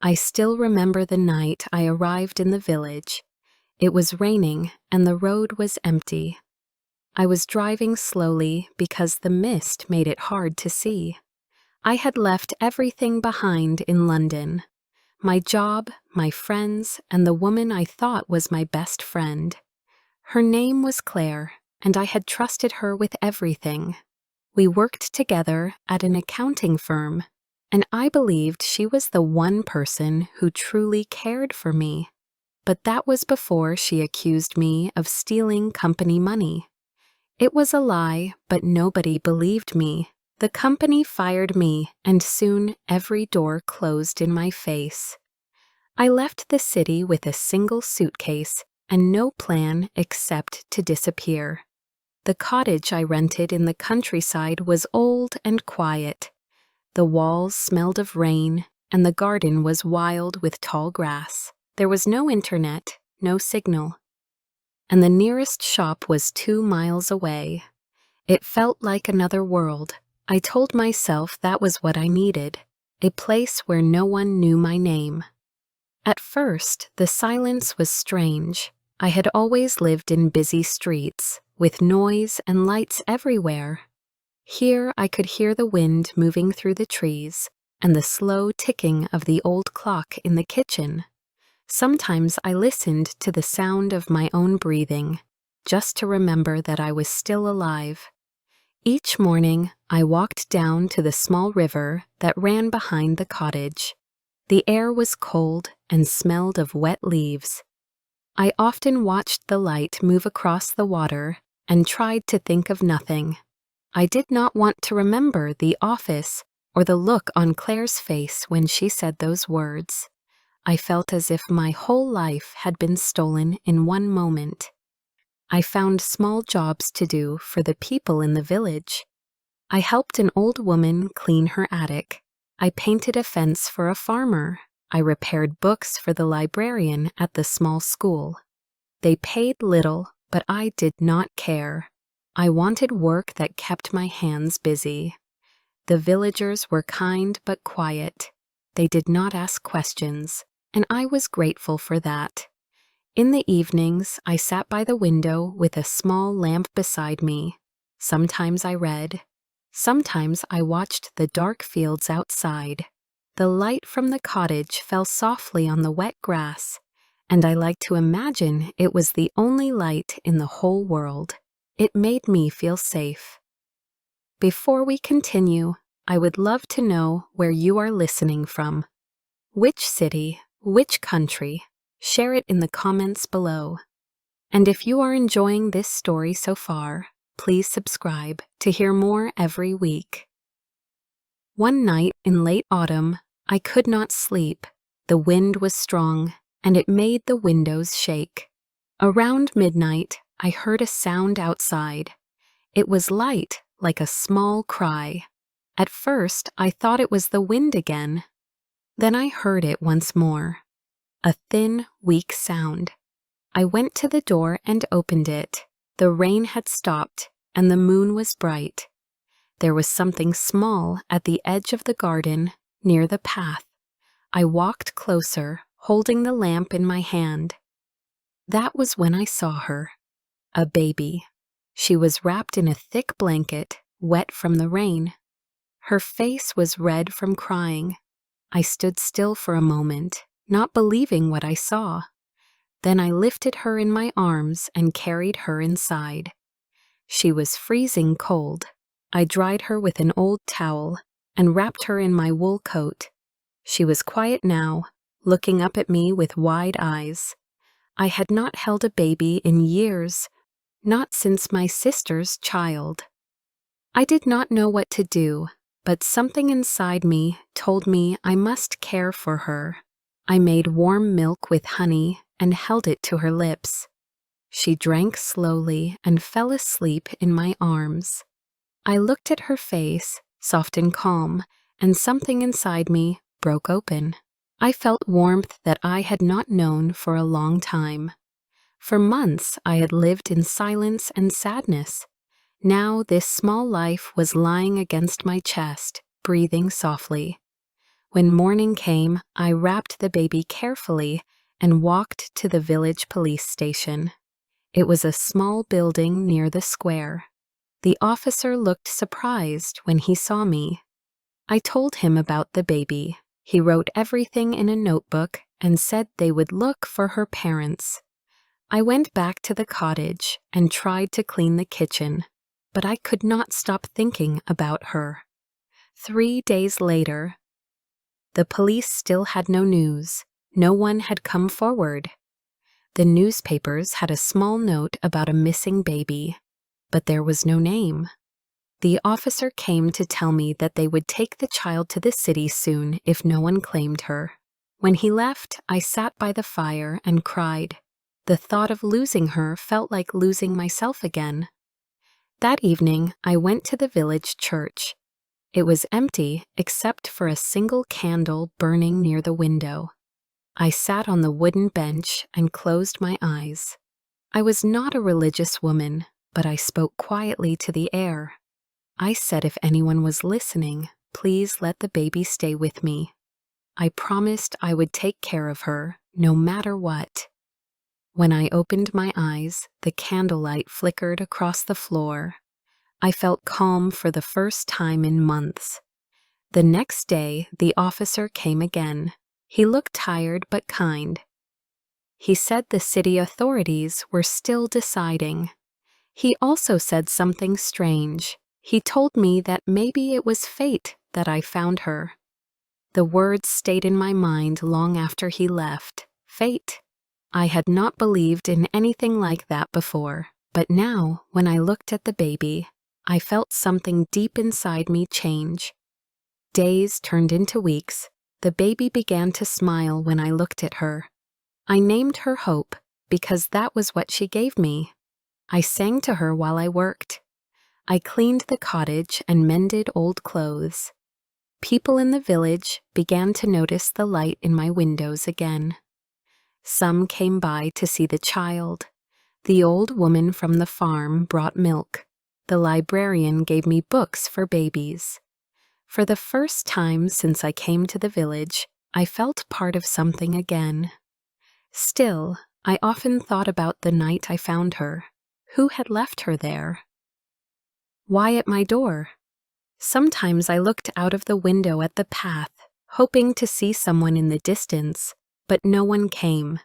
I still remember the night I arrived in the village. It was raining and the road was empty. I was driving slowly because the mist made it hard to see. I had left everything behind in London. My job, my friends, and the woman I thought was my best friend. Her name was Claire, and I had trusted her with everything. We worked together at an accounting firm, and I believed she was the one person who truly cared for me. But that was before she accused me of stealing company money. It was a lie, but nobody believed me. The company fired me, and soon every door closed in my face. I left the city with a single suitcase and no plan except to disappear. The cottage I rented in the countryside was old and quiet. The walls smelled of rain, and the garden was wild with tall grass. There was no internet, no signal, and the nearest shop was 2 miles away. It felt like another world. I told myself that was what I needed, a place where no one knew my name. At first, the silence was strange. I had always lived in busy streets, with noise and lights everywhere. Here I could hear the wind moving through the trees and the slow ticking of the old clock in the kitchen. Sometimes I listened to the sound of my own breathing, just to remember that I was still alive. Each morning, I walked down to the small river that ran behind the cottage. The air was cold and smelled of wet leaves. I often watched the light move across the water and tried to think of nothing. I did not want to remember the office or the look on Claire's face when she said those words. I felt as if my whole life had been stolen in one moment. I found small jobs to do for the people in the village. I helped an old woman clean her attic. I painted a fence for a farmer. I repaired books for the librarian at the small school. They paid little, but I did not care. I wanted work that kept my hands busy. The villagers were kind but quiet. They did not ask questions, and I was grateful for that. In the evenings, I sat by the window with a small lamp beside me. Sometimes I read. Sometimes I watched the dark fields outside. The light from the cottage fell softly on the wet grass, and I liked to imagine it was the only light in the whole world. It made me feel safe. Before we continue, I would love to know where you are listening from. Which city, which country? Share it in the comments below. And if you are enjoying this story so far, please subscribe to hear more every week. One night in late autumn, I could not sleep. The wind was strong, and it made the windows shake. Around midnight, I heard a sound outside. It was light, like a small cry. At first, I thought it was the wind again. Then I heard it once more. A thin, weak sound. I went to the door and opened it. The rain had stopped, and the moon was bright. There was something small at the edge of the garden, near the path. I walked closer, holding the lamp in my hand. That was when I saw her. A baby. She was wrapped in a thick blanket, wet from the rain. Her face was red from crying. I stood still for a moment, not believing what I saw. Then I lifted her in my arms and carried her inside. She was freezing cold. I dried her with an old towel and wrapped her in my wool coat. She was quiet now, looking up at me with wide eyes. I had not held a baby in years, not since my sister's child. I did not know what to do, but something inside me told me I must care for her. I made warm milk with honey and held it to her lips. She drank slowly and fell asleep in my arms. I looked at her face, soft and calm, and something inside me broke open. I felt warmth that I had not known for a long time. For months I had lived in silence and sadness. Now this small life was lying against my chest, breathing softly. When morning came, I wrapped the baby carefully and walked to the village police station. It was a small building near the square. The officer looked surprised when he saw me. I told him about the baby. He wrote everything in a notebook and said they would look for her parents. I went back to the cottage and tried to clean the kitchen, but I could not stop thinking about her. 3 days later, the police still had no news. No one had come forward. The newspapers had a small note about a missing baby, but there was no name. The officer came to tell me that they would take the child to the city soon if no one claimed her. When he left, I sat by the fire and cried. The thought of losing her felt like losing myself again. That evening, I went to the village church. It was empty except for a single candle burning near the window. I sat on the wooden bench and closed my eyes. I was not a religious woman, but I spoke quietly to the air. I said if anyone was listening, please let the baby stay with me. I promised I would take care of her, no matter what. When I opened my eyes, the candlelight flickered across the floor. I felt calm for the first time in months. The next day, the officer came again. He looked tired but kind. He said the city authorities were still deciding. He also said something strange. He told me that maybe it was fate that I found her. The words stayed in my mind long after he left. Fate. I had not believed in anything like that before, but now, when I looked at the baby, I felt something deep inside me change. Days turned into weeks. The baby began to smile when I looked at her. I named her Hope because that was what she gave me. I sang to her while I worked. I cleaned the cottage and mended old clothes. People in the village began to notice the light in my windows again. Some came by to see the child. The old woman from the farm brought milk. The librarian gave me books for babies. For the first time since I came to the village, I felt part of something again. Still, I often thought about the night I found her. Who had left her there? Why at my door? Sometimes I looked out of the window at the path, hoping to see someone in the distance, but no one came.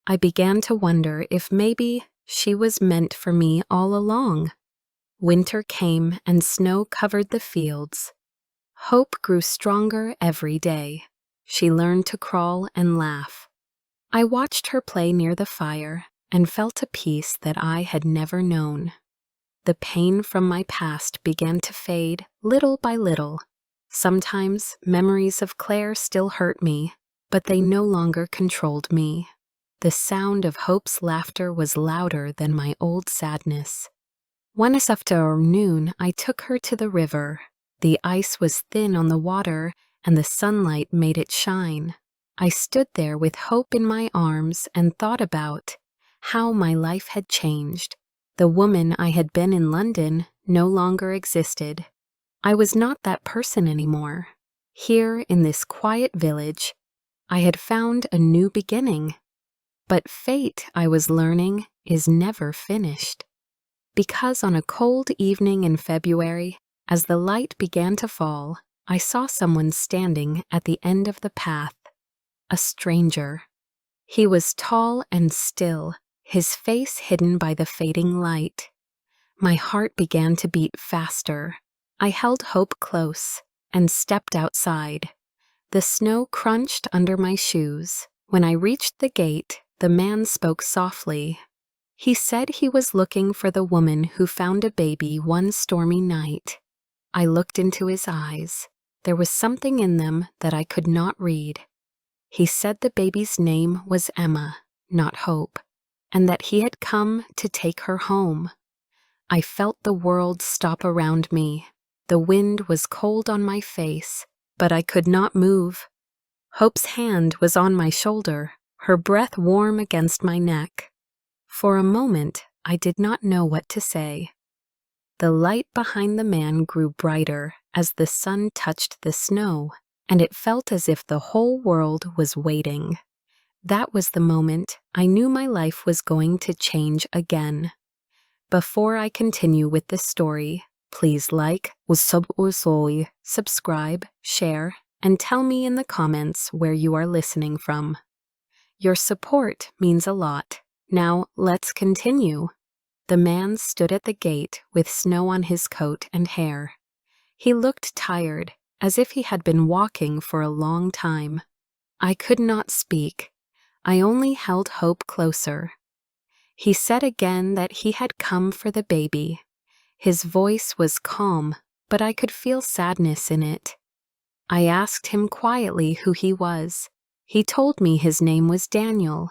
I began to wonder if maybe she was meant for me all along. Winter came and snow covered the fields. Hope grew stronger every day. She learned to crawl and laugh. I watched her play near the fire and felt a peace that I had never known. The pain from my past began to fade little by little. Sometimes memories of Claire still hurt me, but they no longer controlled me. The sound of Hope's laughter was louder than my old sadness. One afternoon, I took her to the river. The ice was thin on the water, and the sunlight made it shine. I stood there with Hope in my arms and thought about how my life had changed. The woman I had been in London no longer existed. I was not that person anymore. Here in this quiet village, I had found a new beginning. But fate, I was learning, is never finished. Because on a cold evening in February, as the light began to fall, I saw someone standing at the end of the path. A stranger. He was tall and still, his face hidden by the fading light. My heart began to beat faster. I held Hope close and stepped outside. The snow crunched under my shoes. When I reached the gate, the man spoke softly. He said he was looking for the woman who found a baby one stormy night. I looked into his eyes. There was something in them that I could not read. He said the baby's name was Emma, not Hope, and that he had come to take her home. I felt the world stop around me. The wind was cold on my face, but I could not move. Hope's hand was on my shoulder, her breath warm against my neck. For a moment, I did not know what to say. The light behind the man grew brighter as the sun touched the snow. and it felt as if the whole world was waiting. That was the moment I knew my life was going to change again. Before I continue with the story, please like, subscribe, share, and tell me in the comments where you are listening from. Your support means a lot. Now, let's continue. The man stood at the gate with snow on his coat and hair. He looked tired, as if he had been walking for a long time. I could not speak. I only held hope closer. He said again that he had come for the baby. His voice was calm, but I could feel sadness in it. I asked him quietly who he was. He told me his name was Daniel.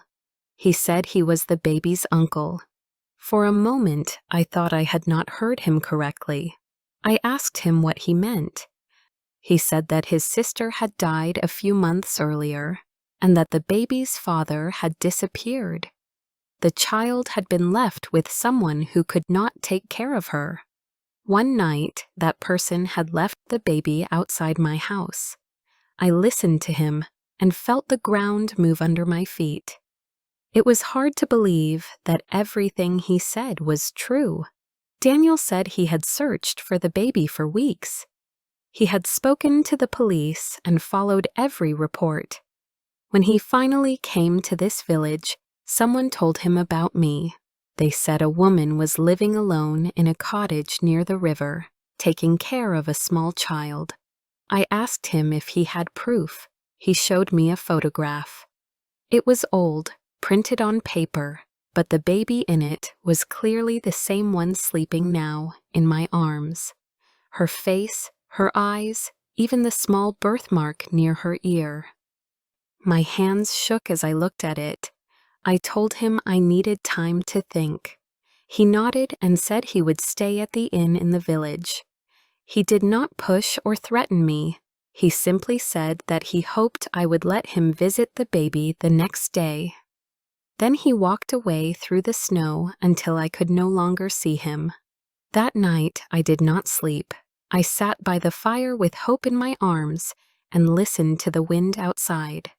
He said he was the baby's uncle. For a moment, I thought I had not heard him correctly. I asked him what he meant. He said that his sister had died a few months earlier, and that the baby's father had disappeared. The child had been left with someone who could not take care of her. One night, that person had left the baby outside my house. I listened to him and felt the ground move under my feet. It was hard to believe that everything he said was true. Daniel said he had searched for the baby for weeks. He had spoken to the police and followed every report. When he finally came to this village, someone told him about me. They said a woman was living alone in a cottage near the river, taking care of a small child. I asked him if he had proof. He showed me a photograph. It was old, printed on paper, but the baby in it was clearly the same one sleeping now in my arms. Her face, her eyes, even the small birthmark near her ear. My hands shook as I looked at it. I told him I needed time to think. He nodded and said he would stay at the inn in the village. He did not push or threaten me. He simply said that he hoped I would let him visit the baby the next day. Then he walked away through the snow until I could no longer see him. That night I did not sleep. I sat by the fire with hope in my arms and listened to the wind outside.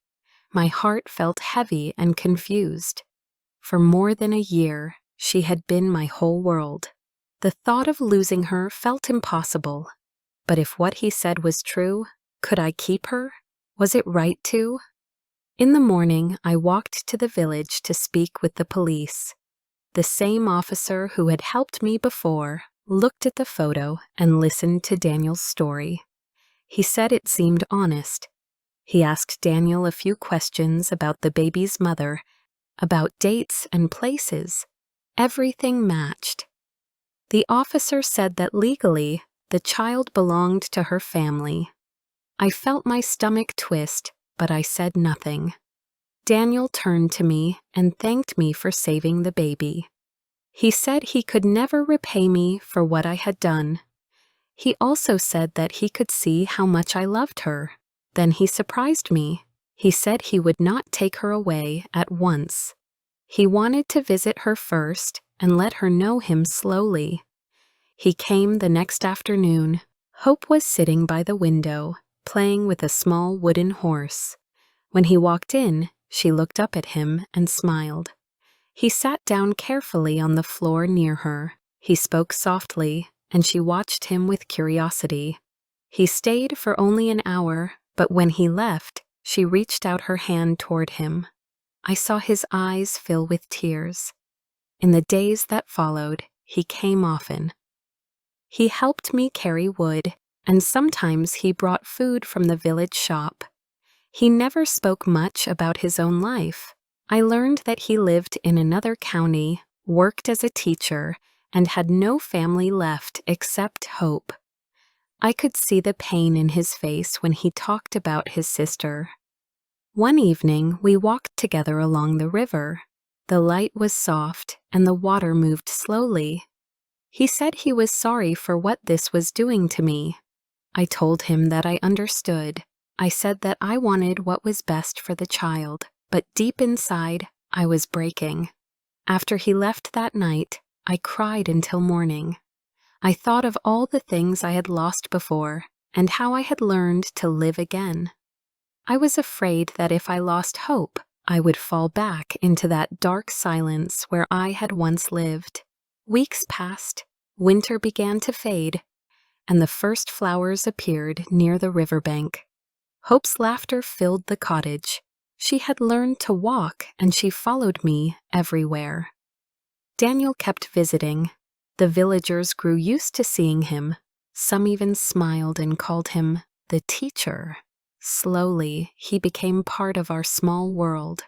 My heart felt heavy and confused. For more than a year, she had been my whole world. The thought of losing her felt impossible. But if what he said was true, could I keep her? Was it right to? In the morning, I walked to the village to speak with the police. The same officer who had helped me before looked at the photo and listened to Daniel's story. He said it seemed honest. He asked Daniel a few questions about the baby's mother, about dates and places. Everything matched. The officer said that legally, the child belonged to her family. I felt my stomach twist, but I said nothing. Daniel turned to me and thanked me for saving the baby. He said he could never repay me for what I had done. He also said that he could see how much I loved her. Then he surprised me. He said he would not take her away at once. He wanted to visit her first and let her know him slowly. He came the next afternoon. Hope was sitting by the window, playing with a small wooden horse. When he walked in, she looked up at him and smiled. He sat down carefully on the floor near her. He spoke softly, and she watched him with curiosity. He stayed for only an hour, but when he left, she reached out her hand toward him. I saw his eyes fill with tears. In the days that followed, he came often. He helped me carry wood, and sometimes he brought food from the village shop. He never spoke much about his own life. I learned that he lived in another county, worked as a teacher, and had no family left except hope. I could see the pain in his face when he talked about his sister. One evening, we walked together along the river. The light was soft, and the water moved slowly. He said he was sorry for what this was doing to me. I told him that I understood. I said that I wanted what was best for the child, but deep inside, I was breaking. After he left that night, I cried until morning. I thought of all the things I had lost before, and how I had learned to live again. I was afraid that if I lost hope, I would fall back into that dark silence where I had once lived. Weeks passed, winter began to fade, and the first flowers appeared near the riverbank. Hope's laughter filled the cottage. She had learned to walk, and she followed me everywhere. Daniel kept visiting. The villagers grew used to seeing him. Some even smiled and called him the teacher. Slowly, he became part of our small world.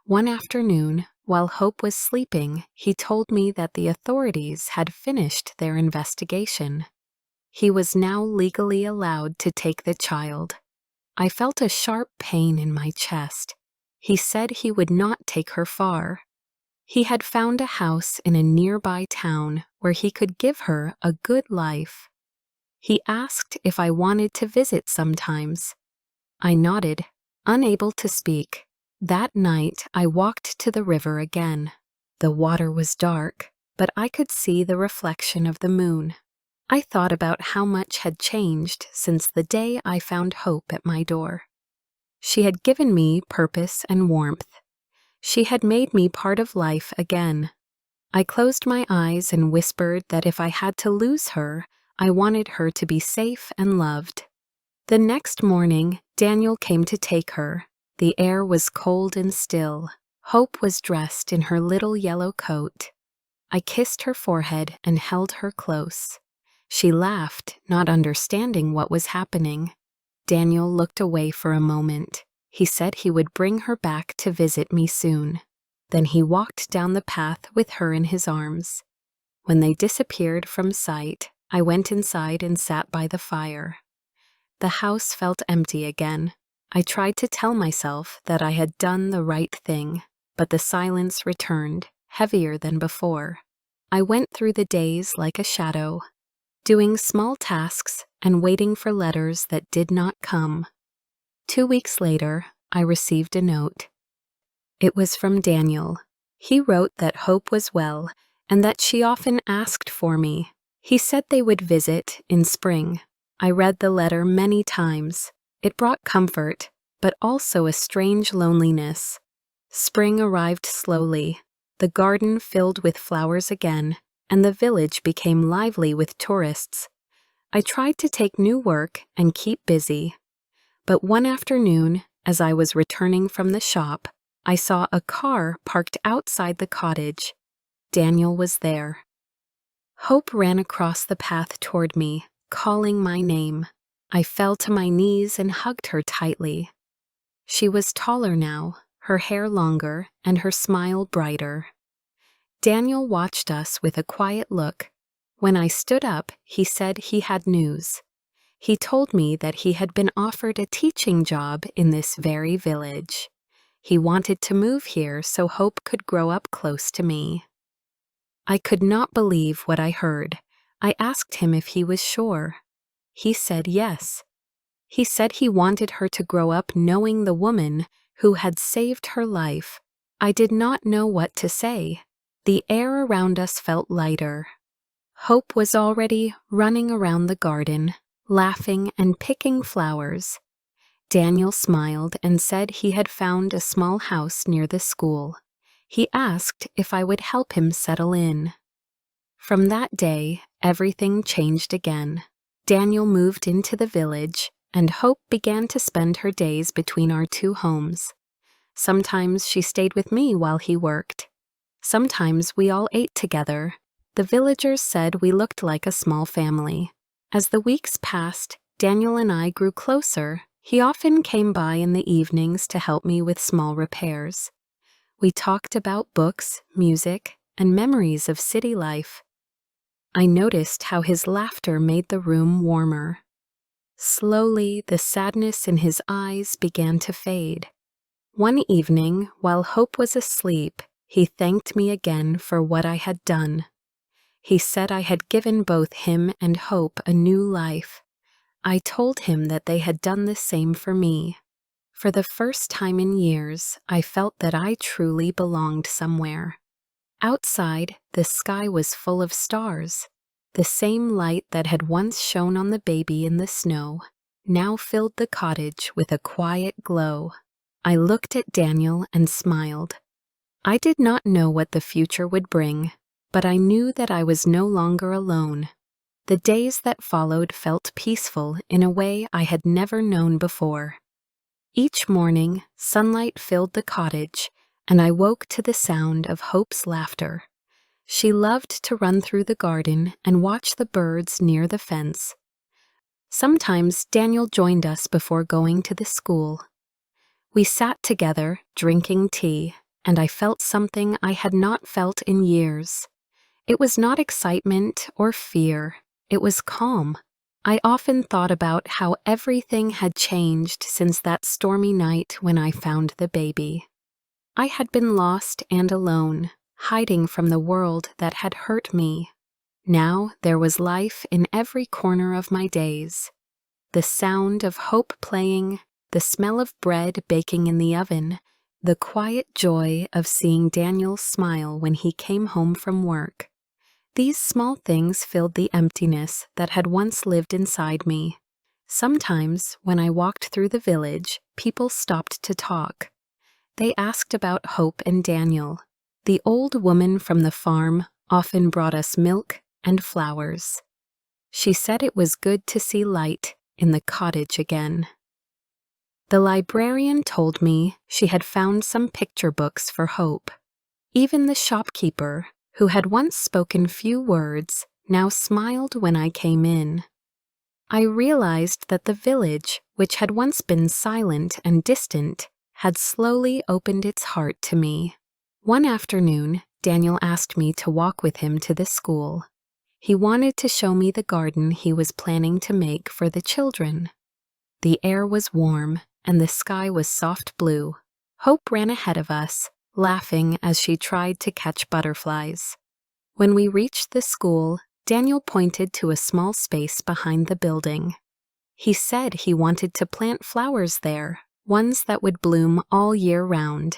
One afternoon, while Hope was sleeping, he told me that the authorities had finished their investigation. He was now legally allowed to take the child. I felt a sharp pain in my chest. He said he would not take her far. He had found a house in a nearby town where he could give her a good life. He asked if I wanted to visit sometimes. I nodded, unable to speak. That night, I walked to the river again. The water was dark, but I could see the reflection of the moon. I thought about how much had changed since the day I found Hope at my door. She had given me purpose and warmth. She had made me part of life again. I closed my eyes and whispered that if I had to lose her, I wanted her to be safe and loved. The next morning, Daniel came to take her. The air was cold and still. Hope was dressed in her little yellow coat. I kissed her forehead and held her close. She laughed, not understanding what was happening. Daniel looked away for a moment. He said he would bring her back to visit me soon. Then he walked down the path with her in his arms. When they disappeared from sight, I went inside and sat by the fire. The house felt empty again. I tried to tell myself that I had done the right thing, but the silence returned, heavier than before. I went through the days like a shadow, doing small tasks and waiting for letters that did not come. 2 weeks later, I received a note. It was from Daniel. He wrote that Hope was well and that she often asked for me. He said they would visit in spring. I read the letter many times. It brought comfort, but also a strange loneliness. Spring arrived slowly. The garden filled with flowers again, and the village became lively with tourists. I tried to take new work and keep busy. But one afternoon, as I was returning from the shop, I saw a car parked outside the cottage. Daniel was there. Hope ran across the path toward me, calling my name. I fell to my knees and hugged her tightly. She was taller now, her hair longer, and her smile brighter. Daniel watched us with a quiet look. When I stood up, he said he had news. He told me that he had been offered a teaching job in this very village. He wanted to move here so Hope could grow up close to me. I could not believe what I heard. I asked him if he was sure. He said yes. He said he wanted her to grow up knowing the woman who had saved her life. I did not know what to say. The air around us felt lighter. Hope was already running around the garden, laughing and picking flowers. Daniel smiled and said he had found a small house near the school. He asked if I would help him settle in. From that day, everything changed again. Daniel moved into the village, and Hope began to spend her days between our two homes. Sometimes she stayed with me while he worked. Sometimes we all ate together. The villagers said we looked like a small family. As the weeks passed, Daniel and I grew closer. He often came by in the evenings to help me with small repairs. We talked about books, music, and memories of city life. I noticed how his laughter made the room warmer. Slowly, the sadness in his eyes began to fade. One evening, while Hope was asleep, he thanked me again for what I had done. He said I had given both him and Hope a new life. I told him that they had done the same for me. For the first time in years, I felt that I truly belonged somewhere. Outside, the sky was full of stars. The same light that had once shone on the baby in the snow now filled the cottage with a quiet glow. I looked at Daniel and smiled. I did not know what the future would bring, but I knew that I was no longer alone. The days that followed felt peaceful in a way I had never known before. Each morning, sunlight filled the cottage, and I woke to the sound of Hope's laughter. She loved to run through the garden and watch the birds near the fence. Sometimes Daniel joined us before going to the school. We sat together, drinking tea, and I felt something I had not felt in years. It was not excitement or fear, it was calm. I often thought about how everything had changed since that stormy night when I found the baby. I had been lost and alone, hiding from the world that had hurt me. Now there was life in every corner of my days. The sound of Hope playing, the smell of bread baking in the oven, the quiet joy of seeing Daniel smile when he came home from work. These small things filled the emptiness that had once lived inside me. Sometimes, when I walked through the village, people stopped to talk. They asked about Hope and Daniel. The old woman from the farm often brought us milk and flowers. She said it was good to see light in the cottage again. The librarian told me she had found some picture books for Hope. Even the shopkeeper, who had once spoken few words, now smiled when I came in. I realized that the village, which had once been silent and distant, had slowly opened its heart to me. One afternoon, Daniel asked me to walk with him to the school. He wanted to show me the garden he was planning to make for the children. The air was warm, and the sky was soft blue. Hope ran ahead of us, laughing as she tried to catch butterflies. When we reached the school, Daniel pointed to a small space behind the building. He said he wanted to plant flowers there, ones that would bloom all year round.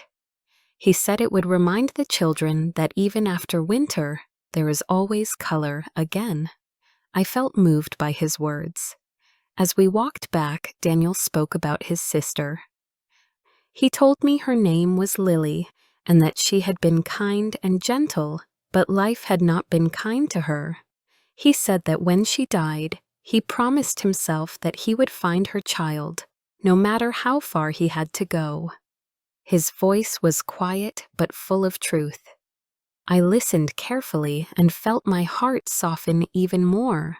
He said it would remind the children that even after winter, there is always color again. I felt moved by his words. As we walked back, Daniel spoke about his sister. He told me her name was Lily, and that she had been kind and gentle, but life had not been kind to her. He said that when she died, he promised himself that he would find her child, no matter how far he had to go. His voice was quiet but full of truth. I listened carefully and felt my heart soften even more.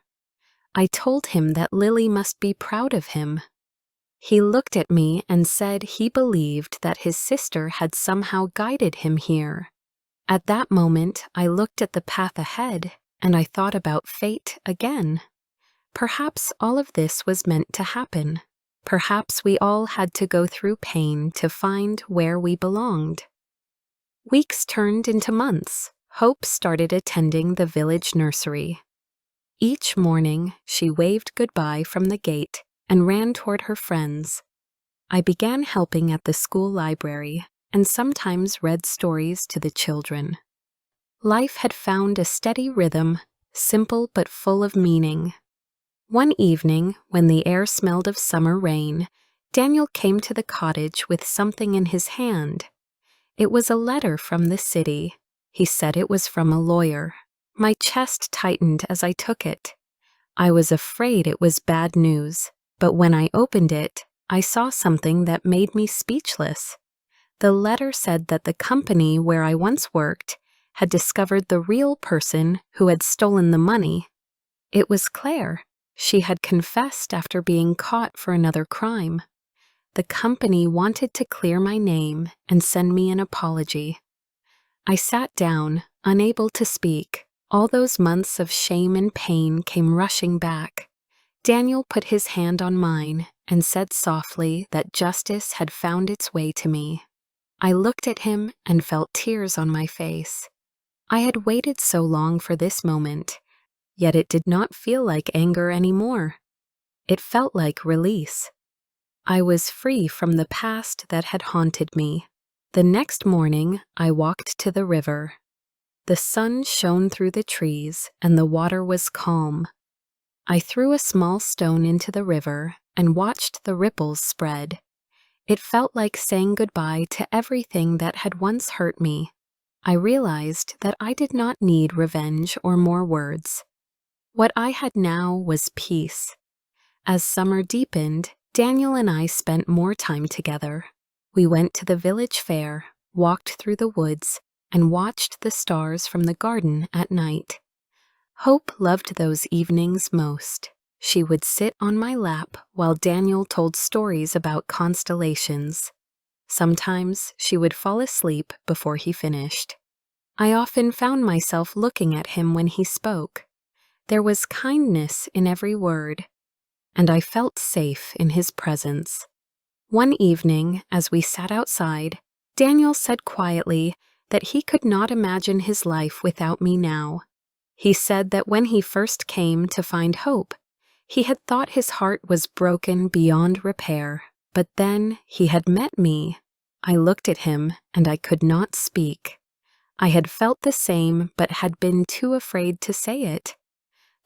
I told him that Lily must be proud of him. He looked at me and said he believed that his sister had somehow guided him here. At that moment, I looked at the path ahead, and I thought about fate again. Perhaps all of this was meant to happen. Perhaps we all had to go through pain to find where we belonged. Weeks turned into months. Hope started attending the village nursery. Each morning, she waved goodbye from the gate and ran toward her friends. I began helping at the school library and sometimes read stories to the children. Life had found a steady rhythm, simple but full of meaning. One evening, when the air smelled of summer rain, Daniel came to the cottage with something in his hand. It was a letter from the city. He said it was from a lawyer. My chest tightened as I took it. I was afraid it was bad news, but when I opened it, I saw something that made me speechless. The letter said that the company where I once worked had discovered the real person who had stolen the money. It was Claire. She had confessed after being caught for another crime. The company wanted to clear my name and send me an apology. I sat down, unable to speak. All those months of shame and pain came rushing back. Daniel put his hand on mine and said softly that justice had found its way to me. I looked at him and felt tears on my face. I had waited so long for this moment, yet it did not feel like anger anymore. It felt like release. I was free from the past that had haunted me. The next morning, I walked to the river. The sun shone through the trees, and the water was calm. I threw a small stone into the river and watched the ripples spread. It felt like saying goodbye to everything that had once hurt me. I realized that I did not need revenge or more words. What I had now was peace. As summer deepened, Daniel and I spent more time together. We went to the village fair, walked through the woods, and watched the stars from the garden at night. Hope loved those evenings most. She would sit on my lap while Daniel told stories about constellations. Sometimes she would fall asleep before he finished. I often found myself looking at him when he spoke. There was kindness in every word, and I felt safe in his presence. One evening, as we sat outside, Daniel said quietly that he could not imagine his life without me now. He said that when he first came to find hope, he had thought his heart was broken beyond repair, but then he had met me. I looked at him, and I could not speak. I had felt the same, but had been too afraid to say it.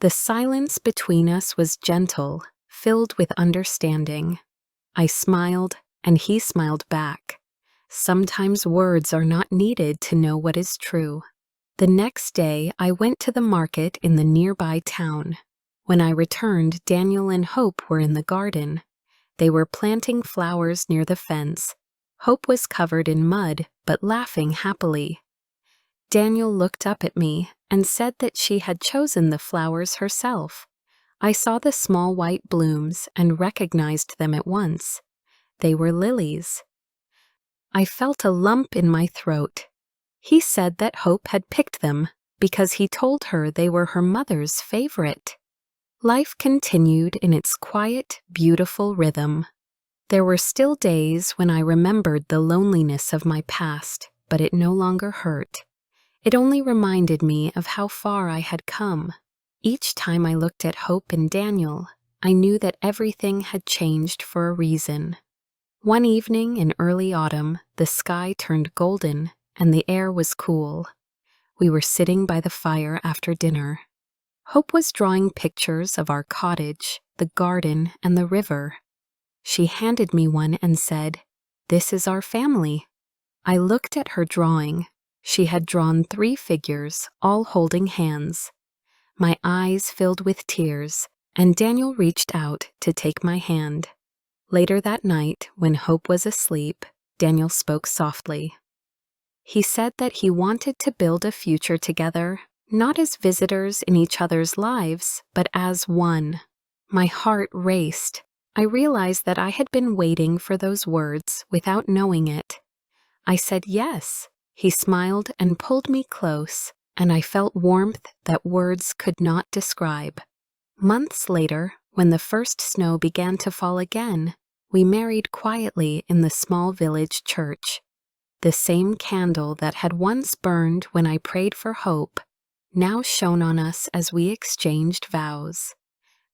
The silence between us was gentle, filled with understanding. I smiled, and he smiled back. Sometimes words are not needed to know what is true. The next day, I went to the market in the nearby town. When I returned, Daniel and Hope were in the garden. They were planting flowers near the fence. Hope was covered in mud, but laughing happily. Daniel looked up at me and said that she had chosen the flowers herself. I saw the small white blooms and recognized them at once. They were lilies. I felt a lump in my throat. He said that Hope had picked them because he told her they were her mother's favorite. Life continued in its quiet, beautiful rhythm. There were still days when I remembered the loneliness of my past, but it no longer hurt. It only reminded me of how far I had come. Each time I looked at Hope and Daniel, I knew that everything had changed for a reason. One evening in early autumn, the sky turned golden and the air was cool. We were sitting by the fire after dinner. Hope was drawing pictures of our cottage, the garden, and the river. She handed me one and said, "This is our family." I looked at her drawing. She had drawn 3 figures, all holding hands. My eyes filled with tears, and Daniel reached out to take my hand. Later that night, when Hope was asleep, Daniel spoke softly. He said that he wanted to build a future together, not as visitors in each other's lives, but as one. My heart raced. I realized that I had been waiting for those words without knowing it. I said yes. He smiled and pulled me close, and I felt warmth that words could not describe. Months later, when the first snow began to fall again, we married quietly in the small village church. The same candle that had once burned when I prayed for hope now shone on us as we exchanged vows.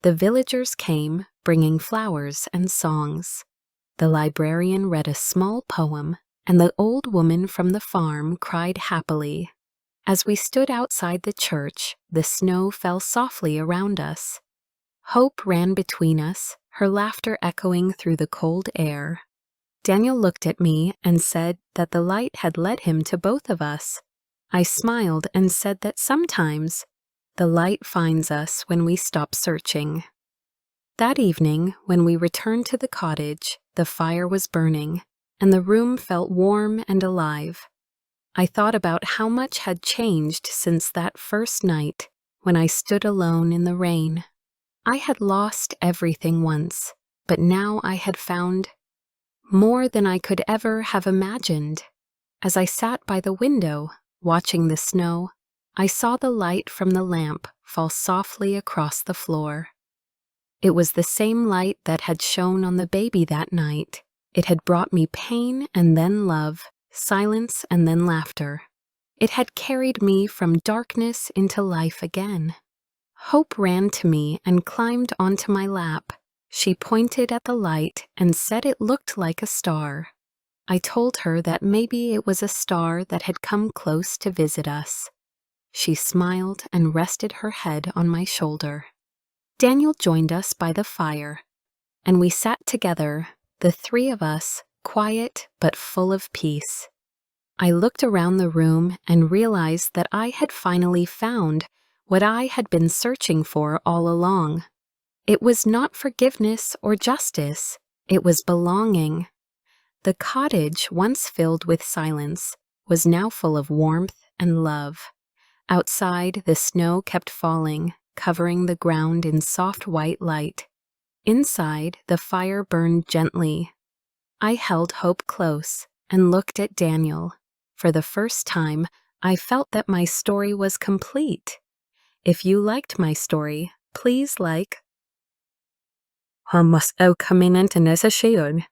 The villagers came, bringing flowers and songs. The librarian read a small poem, and the old woman from the farm cried happily. As we stood outside the church, the snow fell softly around us. Hope ran between us, her laughter echoing through the cold air. Daniel looked at me and said that the light had led him to both of us. I smiled and said that sometimes the light finds us when we stop searching. That evening, when we returned to the cottage, the fire was burning, and the room felt warm and alive. I thought about how much had changed since that first night when I stood alone in the rain. I had lost everything once, but now I had found more than I could ever have imagined. As I sat by the window, watching the snow, I saw the light from the lamp fall softly across the floor. It was the same light that had shone on the baby that night. It had brought me pain and then love, silence and then laughter. It had carried me from darkness into life again. Hope ran to me and climbed onto my lap. She pointed at the light and said it looked like a star. I told her that maybe it was a star that had come close to visit us. She smiled and rested her head on my shoulder. Daniel joined us by the fire, and we sat together, the three of us, quiet but full of peace. I looked around the room and realized that I had finally found what I had been searching for all along. It was not forgiveness or justice, it was belonging. The cottage, once filled with silence, was now full of warmth and love. Outside, the snow kept falling, covering the ground in soft white light. Inside, the fire burned gently. I held Hope close and looked at Daniel. For the first time, I felt that my story was complete. If you liked my story, please like. Han mas au kaminant nesa shion.